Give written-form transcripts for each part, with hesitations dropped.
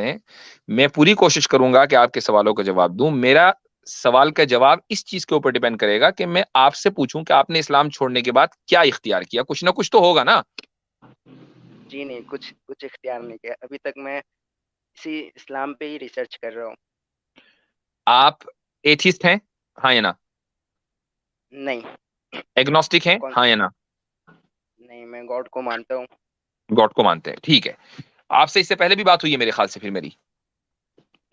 ہیں، میں پوری کوشش کروں گا کہ آپ کے سوالوں کا جواب دوں. میرا سوال کا جواب اس چیز کے اوپر ڈیپینڈ کرے گا کہ میں آپ سے پوچھوں کہ آپ نے اسلام چھوڑنے کے بعد کیا اختیار کیا. کچھ نہ کچھ تو ہوگا نا. جی نہیں، کچھ اختیار نہیں کیا ابھی تک. میں اسی اسلام پہ ہی ریسرچ کر رہا ہوں. آپ ایتھیسٹ ہیں، ہاں یا نا؟ نہیں. ایگنوسٹک ہیں، کون؟ ہاں یا نا؟ نہیں، میں گاڈ کو مانتا ہوں. گاڈ کو مانتے ہیں، ٹھیک ہے. آپ سے اس سے پہلے بھی بات ہوئی ہے میرے خیال سے پھر میری؟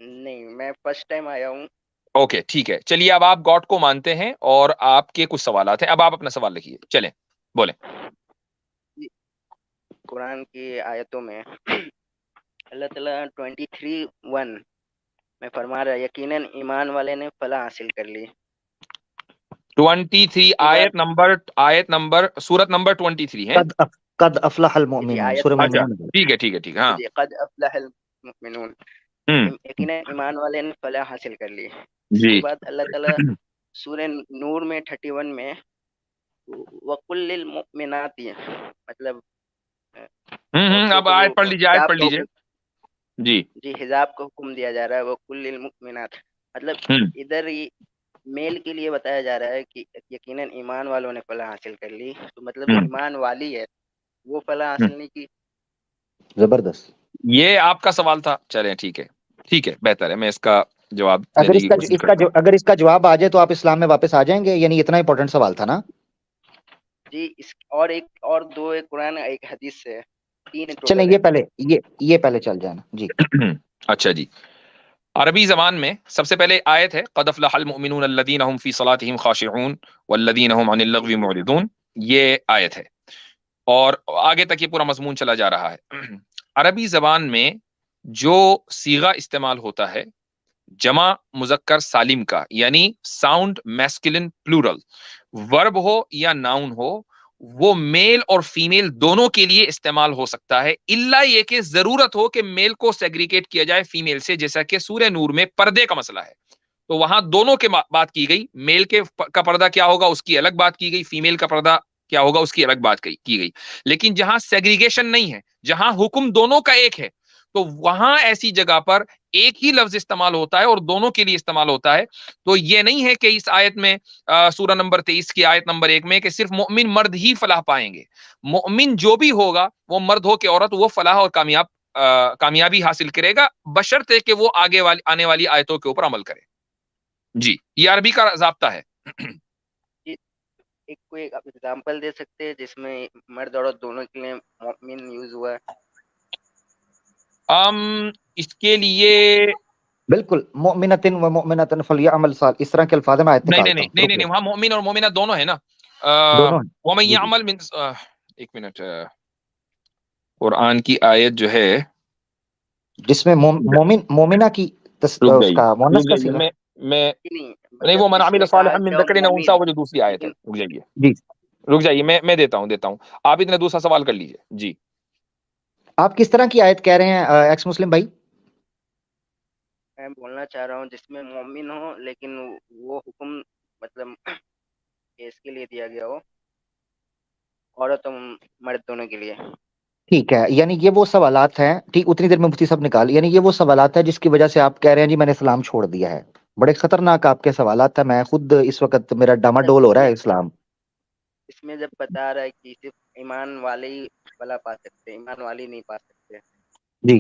نہیں، میں فرسٹ ٹائم آیا ہوں. اوکے ٹھیک ہے. چلیے اب آپ گاڈ کو مانتے ہیں اور آپ کے کچھ سوالات ہیں. اب آپ اپنا سوال لکھیے، چلیں بولیں. جی، قرآن کی آیتوں میں اللہ تعالیٰ 23:1 میں فرما رہا ہے یقیناً ایمان والے نے فلاح حاصل کر لی. 23 اس کے بعد آیت نمبر سورت نمبر 23 ہے. قد افلح جی المؤمنون، آیت. سورہ اچھا مومنون میں. ٹھیک ہے ٹھیک ہے ٹھیک ہے، ہاں. جی قد افلح المؤمنون، ہوں یقیناً ایمان والے نے فلاح حاصل کر لی. اس جی کے بعد اللہ تعالیٰ سورہ نور میں 31 میں وَقُلْ لِلْمُؤْمِنَاتِ، مطلب عورتوں اب کو جو آیت پڑھ لیجیے، آیت حجاب پڑھ کا لیجیے. حکم، جی. جی حجاب کا حکم دیا جا رہا ہے. وَقُلْ لِلْمُؤْمِنَاتِ، مطلب ہوں ادھر میل کے لیے بتایا جا رہا ہے کہ یقیناً ایمان والوں نے فلاح حاصل کر لی. تو مطلب جو ہوں ایمان والی ہے وہ فلاح ہوں. حاصل نہیں کی. زبردست. یہ آپ کا سوال تھا، چلیں ٹھیک ہے ٹھیک ہے، بہتر ہے. میں اس کا جواب اگر دینے اس کی کا کوشش کرتا ہوں. اگر اس کا جواب آ جائے تو آپ اسلام میں واپس آ جائیں گے؟ یعنی اتنا امپورٹنٹ سوال تھا نا. جی اور ایک اور دو، ایک قرآن ایک حدیث سے، 3 چلیں ٹوٹل ہے. یہ پہلے چل جانا جی. اچھا جی. عربی زبان میں سب سے پہلے آیت ہے قد افلح المؤمنون الذین هم فی صلاتهم خاشعون والذین هم عن اللغو معرضون. یہ آیت ہے اور آگے تک یہ پورا مضمون چلا جا رہا ہے. عربی زبان میں جو صیغہ استعمال ہوتا ہے جمع مذکر سالم کا، یعنی ساؤنڈ میسکلن پلورل، ورب ہو یا ناؤن ہو، وہ میل اور فیمیل دونوں کے لیے استعمال ہو سکتا ہے، الا یہ کہ ضرورت ہو کہ میل کو سیگریگیٹ کیا جائے فیمیل سے، جیسا کہ سورہ نور میں پردے کا مسئلہ ہے. تو وہاں دونوں کے بات کی گئی. میل کا پردہ کیا ہوگا اس کی الگ بات کی گئی، فیمیل کا پردہ کیا ہوگا اس کی الگ بات کی گئی. لیکن جہاں سیگریگیشن نہیں ہے، جہاں حکم دونوں کا ایک ہے، تو وہاں ایسی جگہ پر ایک ہی لفظ استعمال ہوتا ہے اور دونوں کے لیے استعمال ہوتا ہے. تو یہ نہیں ہے کہ اس آیت میں سورہ نمبر 23 کی آیت نمبر 1 میں کہ صرف مؤمن مرد ہی فلاح پائیں گے. مؤمن جو بھی ہوگا، وہ مرد ہو کہ عورت، وہ فلاح اور کامیابی حاصل کرے گا، بشرطے کہ وہ آنے والی آیتوں کے اوپر عمل کرے. جی یہ عربی کا ضابطہ ہے. جی کوئی ایگزامپل دے سکتے ہیں جس میں مرد عورت دونوں کے لیے مومن یوز ہوا ہے؟ اس کے لیے بالکل. مؤمنۃ و مؤمنۃ فلیعمل صالحا، اس طرح کے الفاظ میں آیت نکالتا ہوں. نہیں وہاں مومن اور مومنہ دونوں ہیں نا. دونوں ہیں. ومن جی جی. یعمل من ایک منٹ، قرآن کی آیت جو ہے، جس میں مومنہ کی رک اس جائیے کا مؤنث رک کا جائیے صیغہ. میں نہیں نہیں، وہ مطلب من اس عمل میں کہا صالحا من گیا ذکر او انثی، مومن، وہ جو دوسری آیت ہے. لیکن جی رک جائیے میں دیتا ہوں. آپ اتنا دوسرا سوال کر لیجئے. جی آپ کس طرح کی آیت کہہ رہے ہیں ایکس مسلم بھائی؟ میں بولنا چاہ رہا ہوں جس میں مومن ہو لیکن وہ حکم مطلب اس کے لیے دیا گیا ہو عورت و مرد دونوں کے لیے. ٹھیک ہے، یعنی یہ وہ سوالات ہیں. ٹھیک، اتنی دیر میں مفتی صاحب نکال. یعنی یہ وہ سوالات ہیں جس کی وجہ سے آپ کہہ رہے ہیں جی میں نے اسلام چھوڑ دیا ہے. بڑے خطرناک آپ کے سوالات ہیں. میں خود اس وقت میرا ڈاما مطلب ڈول ہو رہا ہے اسلام. اس میں جب بتا رہا ہے کہ صرف ایمان والے ہی بلا پا سکتے، ایمان والے نہیں پا سکتے. جی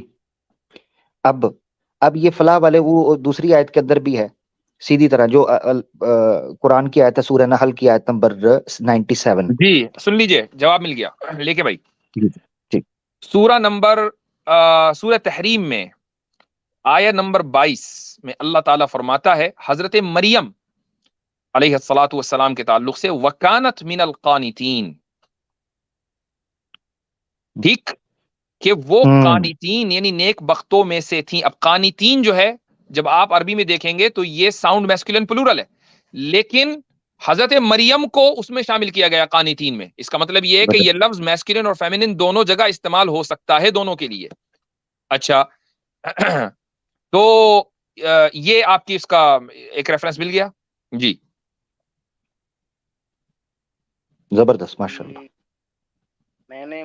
اب یہ فلاح والے وہ دوسری آیت کے اندر بھی ہے سیدھی طرح، جو قرآن کی آیت ہے سورہ نحل کی آیت نمبر 97. جی سن لیجئے، جواب مل گیا. لے کے بھائی جی جی. سورہ تحریم میں آیت نمبر 22 میں اللہ تعالیٰ فرماتا ہے حضرت مریم علیہ الصلاۃ والسلام کے تعلق سے وکانت من القانتین. ٹھیک کہ وہ قانتین یعنی نیک بختوں میں سے تھیں. اب قانتین جو ہے جب آپ عربی میں دیکھیں گے تو یہ ساؤنڈ میسکولن پلورل ہے، لیکن حضرت مریم کو اس میں شامل کیا گیا قانتین میں. اس کا مطلب یہ ہے کہ یہ لفظ میسکولن اور فیمینن دونوں جگہ استعمال ہو سکتا ہے، دونوں کے لیے. اچھا تو یہ آپ کی اس کا ایک ریفرنس مل گیا. جی زبردست، ماشاء اللہ. میں نے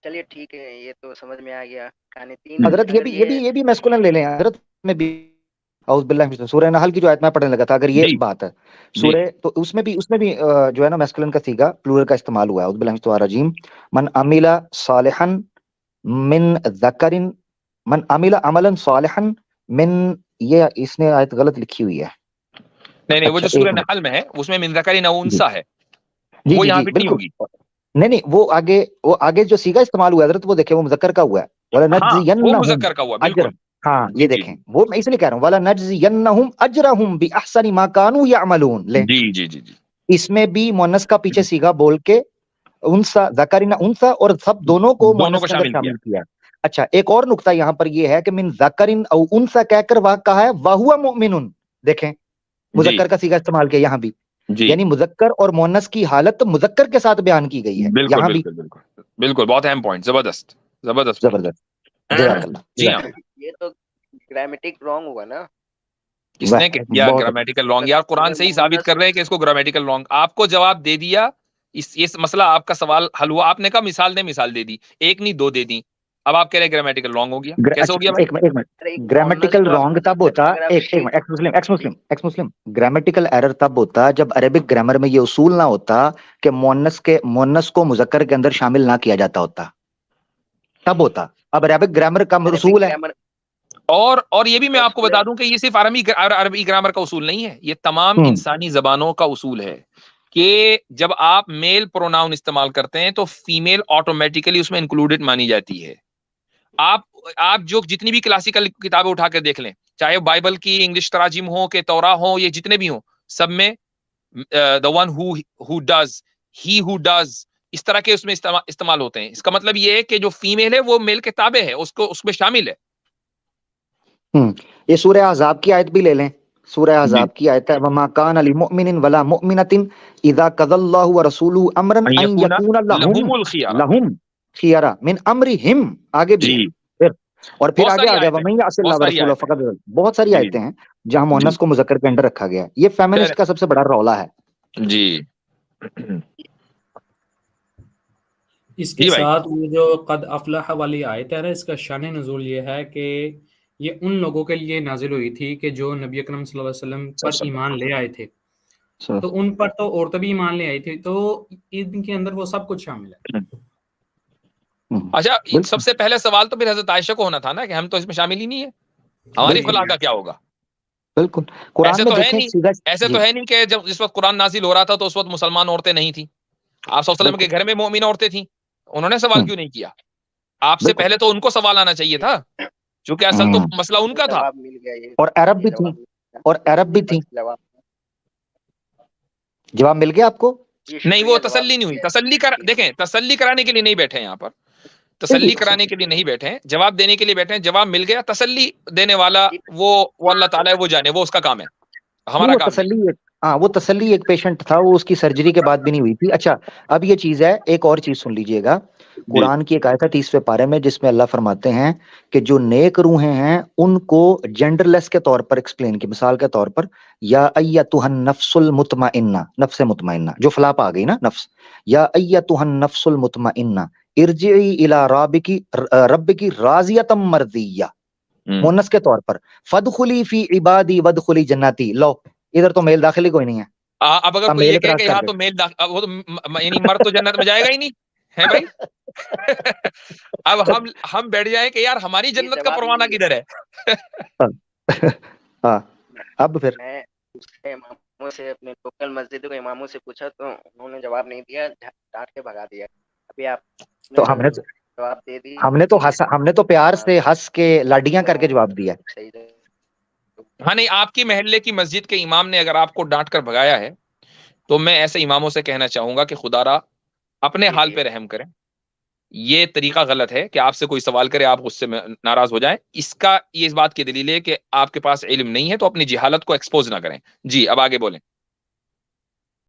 چلیے ٹھیک ہے، یہ تو سمجھ میں آ گیا. کہانی 3 حضرت اگر یہ بھی میسکولن لے لیں حضرت میں بھی. اعوذ باللہ من سورہ نحل کی جو آیت میں پڑھنے لگا تھا، اگر یہ جی بات ہے جی سورہ، تو اس میں بھی جو ہے نا میسکولن کا صیغہ پلورل کا استعمال ہوا ہے. اعوذ باللہ من الشیطان الرجیم. من عمل صالحا من ذکر، من عمل عملا صالحا من، یہ اس نے آیت غلط لکھی ہوئی ہے. نہیں وہ اچھا جو سورہ ایک منٹ. نحل میں ہے اس میں من ذکر او جی انثی ہے، جی وہ جی یہاں جی فٹ نہیں بالکل. ہوگی. نہیں وہ آگے جو صیغہ استعمال ہوا ہے حضرت، وہ دیکھیں وہ مذکر کا ہوا ہے. ہاں وہ وَلَنَجْزِيَنَّهُمْ مذکر کا ہوا اجر. بالکل. ہاں جی یہ جی دیکھیں، وہ میں اس لیے کہہ رہا ہوں وَلَنَجْزِيَنَّهُمْ أَجْرَهُمْ بِأَحْسَنِ مَا كَانُوا يَعْمَلُونَ. لے جی جی جی جی اس میں بھی مؤنث کا پیچھے صیغہ بول کے انسا ذکرنا انسا اور سب دونوں کو دونوں مؤنث کو کے اندر شامل کیا. شامل کیا. اچھا ایک اور نقطہ یہاں پر یہ ہے کہ من ذکرن او انسا کہہ کر وہاں کہا ہے وَهُوَ مُؤْمِنٌ. دیکھیں جی مذکر کا صیغہ استعمال کیا یہاں بھی، جی یعنی مذکر اور مؤنث کی حالت مذکر کے ساتھ بیان کی گئی ہے بالکل یہاں بھی. بالکل بالکل بالکل، بہت اہم پوائنٹ، زبردست زبردست پوائنٹ. زبردست. جزاک اللہ جی ہاں. جزاک اللہ. یہ تو گرامیٹک رانگ ہوا نا. کس نے کہہ دیا بہت گرامیٹیکل رانگ؟ یار قرآن سے ہی ثابت کر رہے ہیں کہ اس کو گرامیٹیکل رانگ. آپ کو جواب دے دیا، اس مسئلہ آپ کا سوال حل ہوا. آپ نے کہا مثال دے، مثال دے دی، ایک نہیں دو دے دی. اب آپ کہہ رہے ہیں گرامیٹیکل رانگ ہو گیا. کیسے ہو اچھا گیا بھائی؟ ایک منٹ ارے مونس گرامیٹیکل تو رانگ تب ہوتا، اگر آپ ایک منٹ ایکس مسلم گرامیٹیکل ایرر تب ہوتا جب عربک گرامر میں یہ اصول نہ ہوتا کہ مؤنث کو مذکر کے اندر شامل نہ کیا جاتا ہوتا، تب ہوتا. اب عربک گرامر کا عربک اصول ہے. گرامر اور یہ بھی میں آپ کو اصول ہے. بتا دوں کہ یہ صرف عربی گرامر کا اصول نہیں ہے، یہ تمام ہوں انسانی زبانوں کا اصول ہے کہ جب آپ میل پروناؤن استعمال کرتے ہیں تو فیمیل آٹومیٹیکلی اس میں انکلوڈڈ مانی جاتی ہے. آپ جو جتنی بھی کلاسیکل کتابیں اٹھا کے دیکھ لیں، چاہے بائبل کی انگلش تراجم ہو کہ تورا ہو، یہ جتنے بھی ہوں، سب میں the one who does، he who does، اس طرح کے اس میں استعمال ہوتے ہیں. اس کا مطلب یہ ہے کہ جو فیمیل ہے وہ میل کے تابع ہے، اس میں شامل ہے. یہ سورہ احزاب کی آیت بھی لے لیں. سورہ جی، احزاب کی آیت ہے وما کان لمؤمن ولا مؤمنۃ اذا قضى الله ورسوله امرا ان ان یکون يكون لہم الخیارہ. لهم خيارا من امرهم. آگے بھی جی، ہے پھر، اور پھر بہت آگے ساری آ گیا آیتیں، ومن يعص بہت الله ساری ورسوله آیتیں. فقد ضل. بہت ساری جی آیتیں ہیں جہاں جی مؤنث کو مذکر کے اندر رکھا گیا ہے. یہ فیمنسٹ کا سب سے بڑا رولا ہے. جی اس کے جی بھائی. ساتھ وہ جو قد افلح والی آیت ہے نا، اس کا شان نزول یہ ہے کہ یہ ان لوگوں کے لیے نازل ہوئی تھی کہ جو نبی اکرم صلی اللہ علیہ وسلم پر ایمان لے آئے تھے، تو ان پر تو عورتیں بھی ایمان لے آئی تھی، تو ان کے اندر وہ سب کچھ شامل ہے. اچھا بالکل سب سے پہلے سوال تو پھر حضرت عائشہ کو ہونا تھا نا کہ ہم تو اس میں شامل ہی نہیں ہے، ہماری بالکل خلا کا کیا ہوگا؟ بالکل. قرآن ایسے میں تو ہے دیکھیں نہیں، سیدھا ایسے جی تو ہے نہیں کہ جس وقت قرآن نازل ہو رہا تھا تو اس وقت مسلمان عورتیں نہیں تھیں. آپ صلی اللہ علیہ وسلم بالکل کے گھر میں مومن عورتیں تھیں، انہوں نے سوال کیوں نہیں کیا؟ آپ سے بالکل پہلے تو ان کو سوال آنا چاہیے تھا، چونکہ اصل تو مسئلہ ان کا تھا. جواب مل گیا. اور عرب یہ بھی تھی، جواب مل گیا. اور عرب بھی تھی. بس جواب مل گیا آپ کو. جی نہیں وہ شکریہ، جواب تسلی مل نہیں ہوئی. گیا. دیکھیں تسلی کرانے کے لیے نہیں بیٹھے ہیں یہاں پر، نہیں تسلی کرانے کے لیے نہیں بیٹھے ہیں، جواب دینے کے لیے بیٹھے ہیں. جواب مل گیا، تسلی دینے والا وہ اللہ تعالیٰ ہے، وہ جانے، وہ اس کا کام ہے، ہمارا وہ کام نہیں. تسلی وہ تسلی ایک پیشنٹ تھا، وہ اس کی سرجری کے بعد بھی نہیں ہوئی تھی. اچھا اب یہ چیز ہے، ایک اور چیز سن لیجئے گا. جی قرآن کی ایک آیت ہے 30ویں پارے میں جس میں اللہ فرماتے ہیں کہ جو نیک روحیں ہیں ان کو جینڈر لیس کے طور پر ایکسپلین کی، مثال کے طور پر یا ایتھا النفس المطمئنہ، نفس مطمئنہ جو فلاپ آ گئی نا نفس، یا ایتھا النفس المطمئنہ ارجعی الی ربکی راضیۃ مرضیہ، مونس کے طور پر فدخلی فی عبادی ودخلی جنتی. لو ادھر تو میل داخل ہی کوئی نہیں ہے. اب اگر اب کوئی میل یہ کہے اعتراض کہ کر یہاں دے. تو وہ تو یعنی مرد تو جنت میں جائے گا ہی نہیں ہے بھائی. اب ہم بیٹھ جائیں کہ یار ہماری یہ جنت کا جواب پروانہ مل کدھر ہے؟ ہاں اب پھر میں دوسرے اماموں سے، اپنے لوکل مسجد کے اماموں سے پوچھا تو انہوں نے جواب نہیں دیا، ڈانٹ کے بھگا دیا. ابھی آپ تو ہم نے جواب دے دی. ہم نے تو پیار سے ہنس کے لاڈیاں کر کے جواب دیا. صحیح ہے. ہاں نہیں، آپ کی محلے کی مسجد کے امام نے اگر آپ کو ڈانٹ کر بھگایا ہے تو میں ایسے اماموں سے کہنا چاہوں گا کہ خدا را اپنے جی حال جی پہ رحم کریں. یہ طریقہ غلط ہے کہ آپ سے کوئی سوال کرے آپ غصے میں ناراض ہو جائیں. یہ اس بات کی دلیل ہے کہ آپ کے پاس علم نہیں ہے، تو اپنی جہالت کو ایکسپوز نہ کریں. جی اب آگے بولیں.